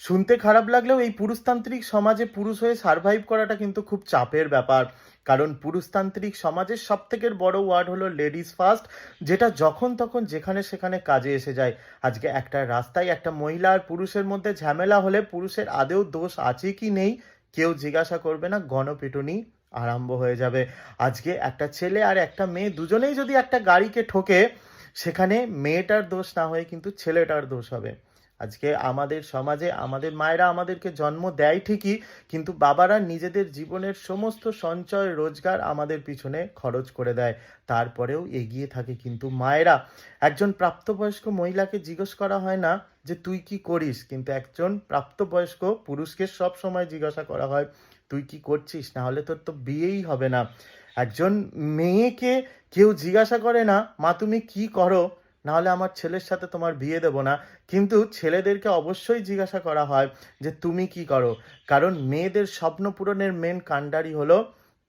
শুনতে খারাপ লাগলেও এই পুরুষতান্ত্রিক সমাজে পুরুষ হয়ে সারভাইভ করাটা কিন্তু খুব চাপের ব্যাপার। কারণ পুরুষতান্ত্রিক সমাজের সব থেকে বড় ওয়ার্ড হলো লেডিস ফার্স্ট, যেটা যখন তখন যেখানে সেখানে কাজে এসে যায়। আজকে একটা রাস্তায় একটা মহিলা আর পুরুষের মধ্যে ঝামেলা হলে পুরুষের আদেও দোষ আছে কি নেই কেউ জিজ্ঞাসা করবে না, গণপিটুনি আরম্ভ হয়ে যাবে। আজকে একটা ছেলে আর একটা মেয়ে দুজনেই যদি একটা গাড়িকে ঠোকে, সেখানে মেয়েটার দোষ না হয়ে কিন্তু ছেলেটার দোষ হবে। আজকে আমাদের সমাজে আমাদের মায়েরা আমাদেরকে জন্ম দেয় ঠিকই, কিন্তু বাবারা নিজেদের জীবনের সমস্ত সঞ্চয় রোজগার আমাদের পিছনে খরচ করে দেয়। তারপরেও এগিয়ে থাকে কিন্তু মায়েরা। একজন প্রাপ্তবয়স্ক মহিলাকে জিজ্ঞেস করা হয় না যে তুই কি করিস, কিন্তু একজন প্রাপ্তবয়স্ক পুরুষকে সব সময় জিজ্ঞাসা করা হয় তুই কি করছিস, না হলে তোর তো বিয়েই হবে না। একজন মেয়েকে কেউ জিজ্ঞাসা করে না মা তুমি কি করো, না হলে আমার ছেলের সাথে তোমার বিয়ে দেবো না। কিন্তু ছেলেদেরকে অবশ্যই জিজ্ঞাসা করা হয় যে তুমি কি করো। কারণ মেয়েদের স্বপ্ন পূরণের মেন কাণ্ডারি হলো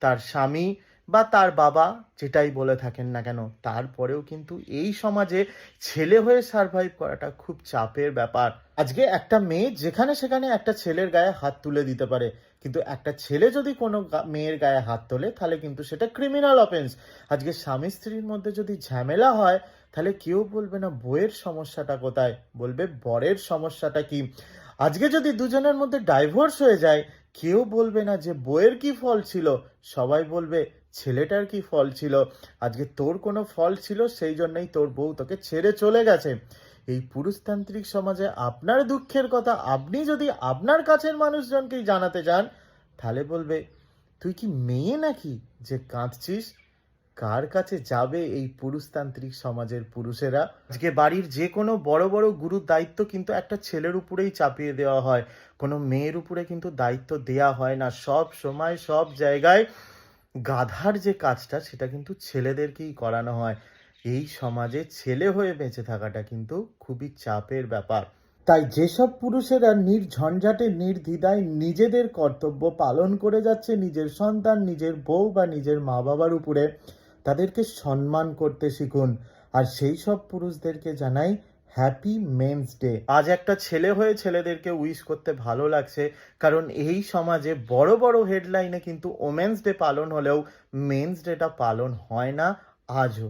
তার স্বামী বা তার বাবা, যেটাই বলে থাকেন না কেন। তারপরেও কিন্তু এই সমাজে ছেলে হয়ে সার্ভাইভ করাটা খুব চাপের ব্যাপার। আজকে একটা মেয়ে যেখানে সেখানে একটা ছেলের গায়ে হাত তুলে দিতে পারে, কিন্তু একটা ছেলে যদি কোনো মেয়ের গায়ে হাত তোলে তাহলে কিন্তু সেটা ক্রিমিনাল অফেন্স। আজকে স্বামী স্ত্রীর মধ্যে যদি ঝামেলা হয়, তাহলে কেউ বলবে না বইয়ের সমস্যাটা কোথায়, বলবে বরের সমস্যাটা কি। আজকে যদি দুজনের মধ্যে ডাইভোর্স হয়ে যায়, কেউ বলবে না যে বইয়ের কি ফল ছিল, সবাই বলবে ছেলেটার কি ফল ছিল। আজকে তোর কোনো ফল ছিল, সেই জন্যই তোর বউ তোকে ছেড়ে চলে গেছে। এই পুরুষতান্ত্রিক সমাজে আপনার দুঃখের কথা আপনি যদি আপনার কাছের মানুষজনকেই জানাতে চান, তাহলে বলবে তুই কি মেয়ে নাকি যে কাঁদছিস। কার কাছে যাবে এই পুরুষতান্ত্রিক সমাজের পুরুষেরা। আজকে বাড়ির যে কোনো বড় বড় গুরুর দায়িত্ব কিন্তু একটা ছেলের উপরেই চাপিয়ে দেওয়া হয়, কোনো মেয়ের উপরে কিন্তু দায়িত্ব দেয়া হয় না। সব সময় সব জায়গায় গাধার যে কাজটা সেটা কিন্তু ছেলেদেরকেই করানো হয়। এই সমাজে ছেলে হয়ে বেঁচে থাকাটা কিন্তু খুবই চাপের ব্যাপার। তাই যেসব পুরুষেরা নির্ঝঞ্ঝাটে নির্দ্বিধায় নিজেদের কর্তব্য পালন করে যাচ্ছে নিজের সন্তান, নিজের বউ বা নিজের মা বাবার উপরে, তাদেরকে সম্মান করতে শিখুন। আর সেই সব পুরুষদেরকে জানাই হ্যাপি মেন্স ডে। আজ একটা ছেলে হয়ে ছেলেদেরকে উইশ করতে ভালো লাগছে, কারণ এই সমাজে বড় বড় হেডলাইনে কিন্তু ওমেন্স ডে পালন হলেও মেন্স ডেটা পালন হয় না আজও।